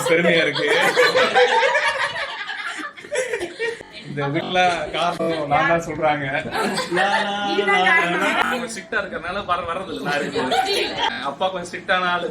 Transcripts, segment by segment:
பெருமையா இருக்கு. இந்த வீட்டுல காரணம் நான் தான் சொல்றாங்க. ஸ்ட்ரிக்டா இருக்கறனால வர்றது இல்லை. அப்பா கொஞ்சம் ஸ்ட்ரிக்டான ஆளு.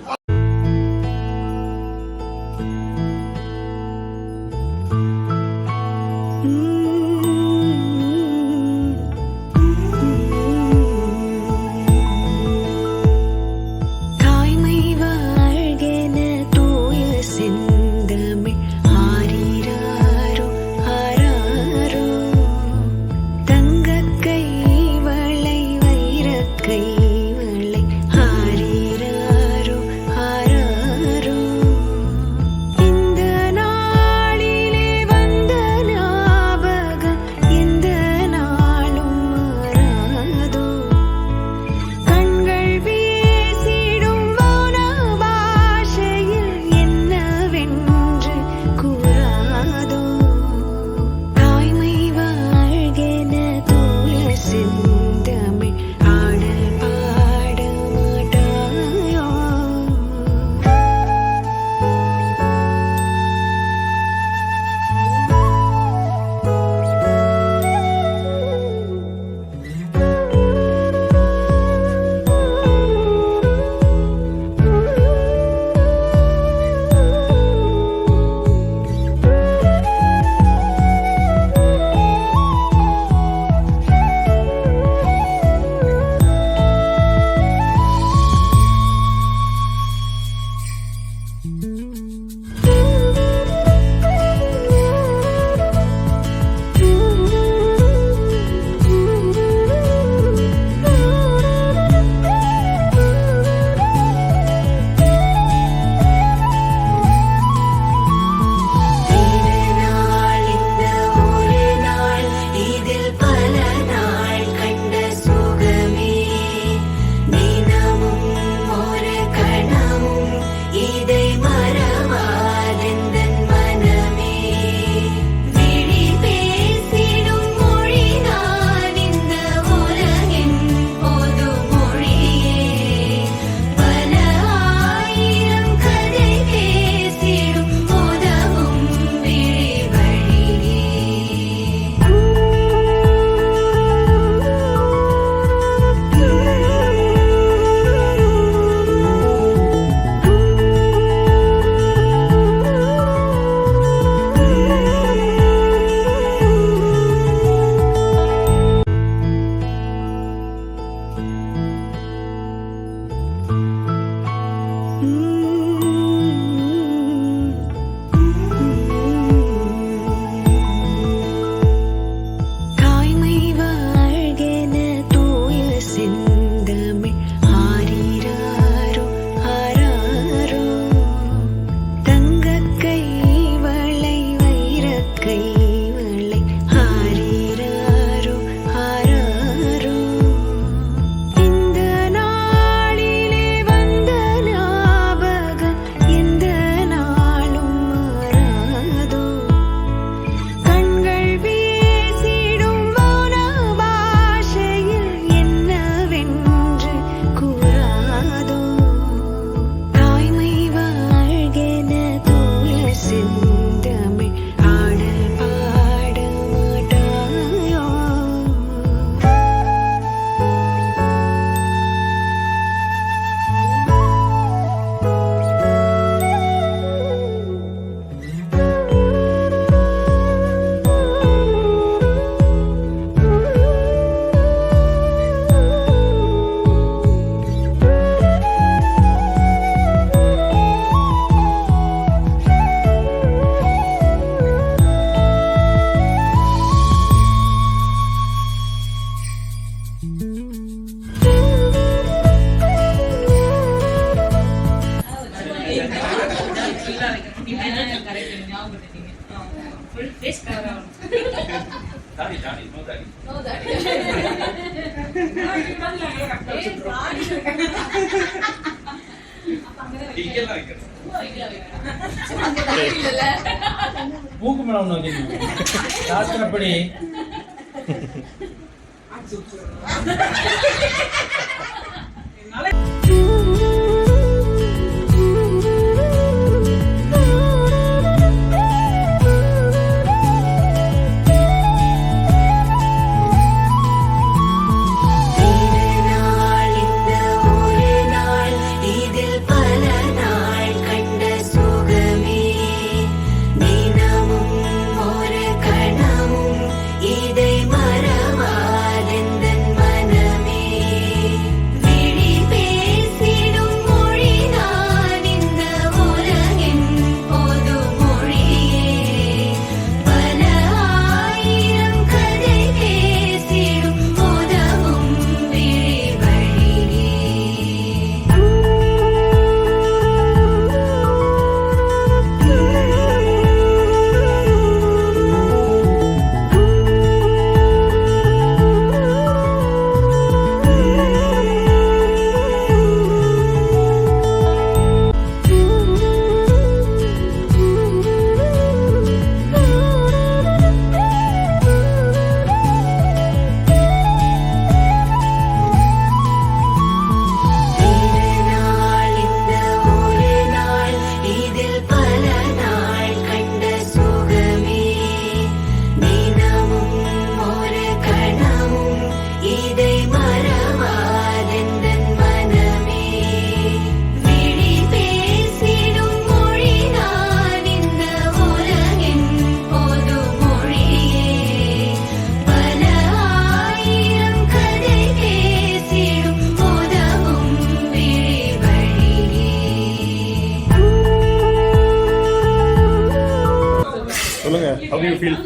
மூக்குமலம் சாஸ்திரப்படி how do you feel?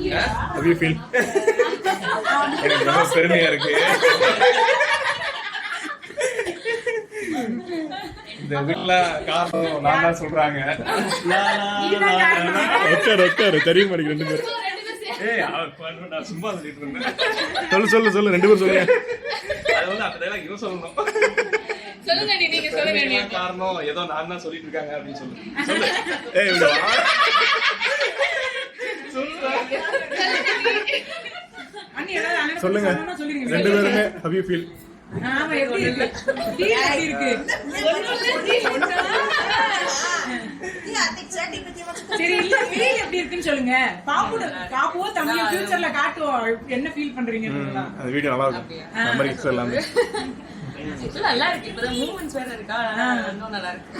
How do you feel? எனக்கு ரொம்ப பெருமையா இருக்கு. இந்த வீட்ல காரணம் நான் தான் சொல்றாங்க. உட்காரு தெரிய மாட்டேங்குது ரெண்டு பேரும். ஏய் நான் சும்மா சொல்லிட்டு இருந்தேன். சொல்லு ரெண்டு பேரும் சொல்லுங்க. அது வந்து அப்பதான் இவன் சொல்லணும். சொல்லுங்க நீங்க சொல்லுங்க. காரணம் ஏதோ நான் தான் சொல்லிட்டு இருக்காங்க அப்படின்னு சொல்லு. ஏய் சொல்லுங்க ரெண்டு பேருமே how you feel? ஆமா எப்படி இருக்கு? எப்படி இருக்கு? சரி இல்ல ஃபீல் எப்படி இருக்குன்னு சொல்லுங்க. பாப்புவோ தமிழ் ஃபியூச்சர்ல காட்டுவோம் என்ன ஃபீல் பண்றீங்கன்னு. அந்த வீடியோ நல்லா இருக்கும். மெமரிஸ் எல்லாமே நல்லா இருக்கு. இப்ப மூவ்மெண்ட்ஸ் வேற இருக்கா? இன்னும் நல்லா இருக்கு.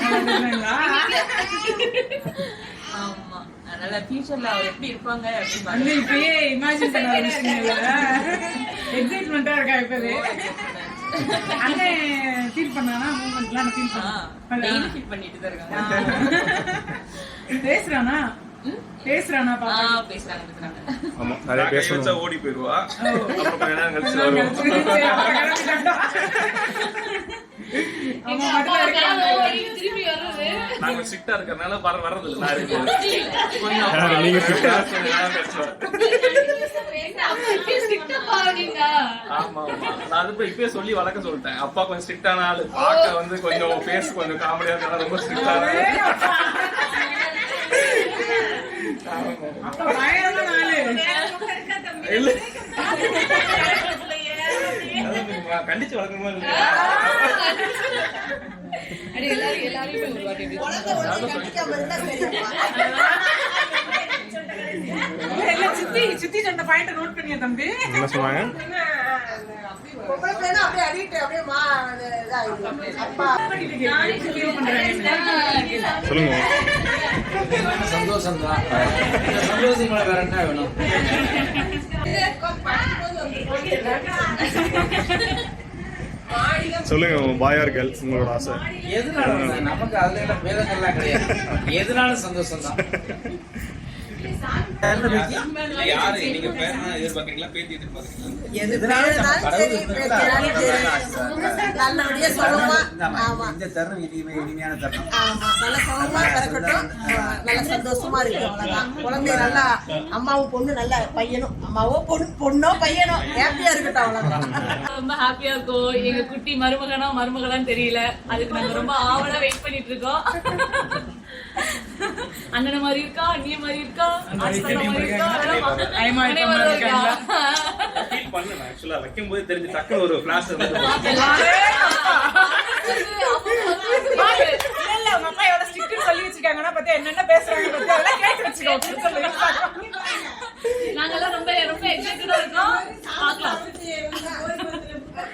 ஆமா. அதனால ஃபியூச்சர்ல அவர் எப்படி இருப்பாங்க அப்படின்னு அண்ணே இப்பயே இமேஜின் பண்ண ஆரம்பிச்சீங்க. எக்ஸைட்மென்ட்டா இருக்கா இப்பவே. அண்ணே ஃபீல் பண்ணானா மூவ்மெண்ட்லாம் ஃபீல் டெய்லி ஃபீல் பண்ணிட்டு தான் இருக்காங்க. பேசுறானா பாப்பா பேசுறாங்க. ஆமா நிறைய பேசணும். ஓடி போயிடுவா. அப்புறம் கொஞ்ச நேரம் கழிச்சு வருவோம். திரும்பி வர்றது நாங்க ஸ்ட்ரிக்ட்டா இருக்கறனால வர்றது இல்ல. நான் இருக்கேன். நீங்க ஸ்ட்ரிக்ட்டா ஆமா நான் அது இப்பயே சொல்லி வளர்க்க சொல்லிட்டேன். அப்பா கொஞ்சம் ஸ்ட்ரிக்டான ஆளு. பார்க்க வந்து கொஞ்சம் ஃபேஸ் கொஞ்சம் காமெடியா இருந்தா ரொம்ப ஸ்ட்ரிக்டா அப்ப பயங்கரமான ஆளு. கண்டிச்சு வளர்க்கணுமா இல்லையா? சித்தி சொன்ன பாயிண்ட் நோட் பண்ணியா தம்பி? என்ன சொன்னாங்க? சொல்லுங்க. சந்தோஷம் தான். சந்தோஷம் வேற என்ன வேணும்? சொல்லுங்க பாயார் கேர்ள்ஸ் உங்களோட ஆசை. எதுனால நமக்கு அதுல எல்லாம் பேதங்கள்லாம் கிடையாது. எதுனாலும் சந்தோஷம் தான். யாரு நீங்க பேரனா எதிர்பார்க்கறீங்களா பேத்தி எதிர்பார்க்கறீங்களா? நல்லபடியா சொல்லுமா. இந்த தருணம் இனிமையான தருணம். நல்ல சமமா பிறக்கட்டும். நல்ல சந்தோஷமா இருக்கு. அவ்வளவுதான். குழந்தை நல்லா அம்மாவும் பொண்ணு நல்ல பையனும் அம்மாவோ பொண்ணோ பையனோ ஹாப்பியா இருக்கட்டும். அவ்வளவுதான். ரொம்ப ஹாப்பியா இருக்கும். எங்க குட்டி மருமகளான்னு தெரியல. அதுக்கு நாங்க ரொம்ப ஆவலா வெயிட் பண்ணிட்டு இருக்கோம். அண்ணன மாதிரி இருக்கா, அண்ணிய மாதிரி இருக்கா, ஆஸ்தல மாதிரி இருக்கா, ஃபீல் பண்ணேன் ஆக்சுவலா வைக்கும்போது தெரிஞ்சு டக்குனு ஒரு ஃபிளாஷ் வந்து இல்ல உங்க அம்மா எவ்வளவு ஸ்ட்ரிக்ட் சொல்லி வச்சிருக்காங்கன்னா பத்தி என்னென்ன பேசுறாங்க பத்தி அதெல்லாம் கேட்டு வச்சுக்கோங்க. நாங்கெல்லாம் ரொம்ப ரொம்ப எக்ஸைட்டடா இருக்கோம். பார்க்கலாம்.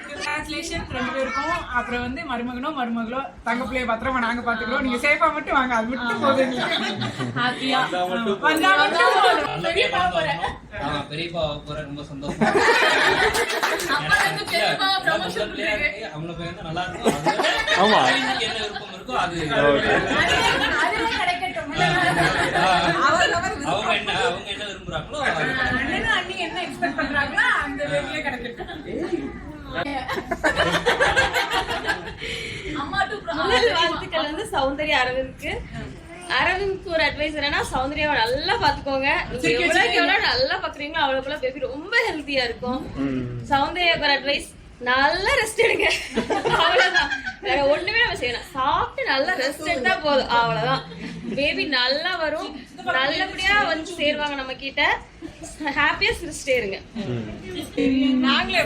கங்க்ராச்சுலேஷன் ரெண்டு பேருக்கும். அப்புறம் வந்து மருமகளோ தங்க பிள்ளைய பத்திரமா நாங்க பாத்துக்கிறோம். நீங்க சேஃபா மட்டும் வாங்க. அது மட்டும் போதும். ஹாப்பியா வந்தா மட்டும் போதும். பெரியப்பா போறேன். பெரியப்பா போற ரொம்ப சந்தோஷம். அப்பா வந்து பெரியப்பா ப்ரமோஷன் பண்றாங்க. அவங்கள பேர் நல்லா இருக்கும். ஆமா என்ன விருப்பம் இருக்கோ அது அதுவே கிடைக்கட்டும். அவங்க என்ன விரும்புறாங்களோ அண்ணனும் அண்ணி என்ன எக்ஸ்பெக்ட் பண்றாங்களோ அந்த வேலையே கிடைக்கட்டும். அம்மா டு முதல் வாழ்த்துக்கள் வந்து சௌந்தர்யா அரவிந்த்க்கு ஒரு அட்வைஸ் என்னன்னா சௌந்தர்யாவை நல்லா பாத்துக்கோங்க. நீங்க எவ்வளவுக்கு எவ்வளவு நல்லா பாக்குறீங்களோ அவ்வளவுக்குள்ள பேபி ரொம்ப ஹெல்த்தியா இருக்கும். சௌந்தர்யாவுக்கு ஒரு அட்வைஸ் நல்லா ரெஸ்ட் எடுங்க. அவ்வளவுதான். வேற ஒண்ணுமே நம்ம செய்யணும். சாப்பிட்டு நல்லா ரெஸ்ட் எடுத்தா போதும். அவ்வளவுதான். பேபி நல்லா வரும். நல்லபடியா வந்து சேருவாங்க நம்ம கிட்ட. ஹாப்பியா சிரிச்சிட்டே இருங்க. நாங்களே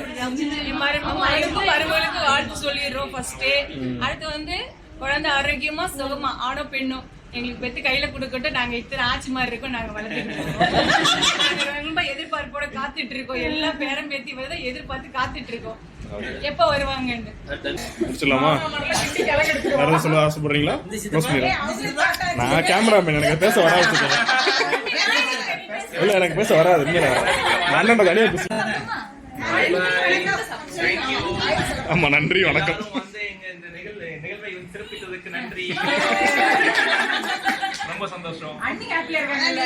மருமகளுக்கு வாழ்த்து சொல்லிடுறோம் ஃபர்ஸ்ட். அடுத்து வந்து குழந்தை ஆரோக்கியமா சுகமா ஆணோ பெண்ணும் எங்களுக்கு பெத்து கையில கொடுக்கட்டும். நாங்க இத்தனை ஆட்சி மாதிரி இருக்கோம். நாங்க வளர்த்துட்டு ரொம்ப எதிர்பார்ப்போட காத்துட்டு இருக்கோம். எல்லா பேரம் பேத்தி வரதான் எதிர்பார்த்து காத்துட்டு இருக்கோம். எப்ப வருவாங்கன்னு. முடிச்சிடலாமா? வேற சொல்ல ஆசைப்படுறீங்களா? நான் கேமராமேன். எனக்கு பேச வராது. இல்ல எனக்கு பேச வராது. நான் தனியா பேச. ஆமா நன்றி வணக்கம். இந்த நிகழ்வை சிறப்பித்ததுக்கு நன்றி. ரொம்ப சந்தோஷம். அண்ணி ஹாப்பியா இருக்காங்க.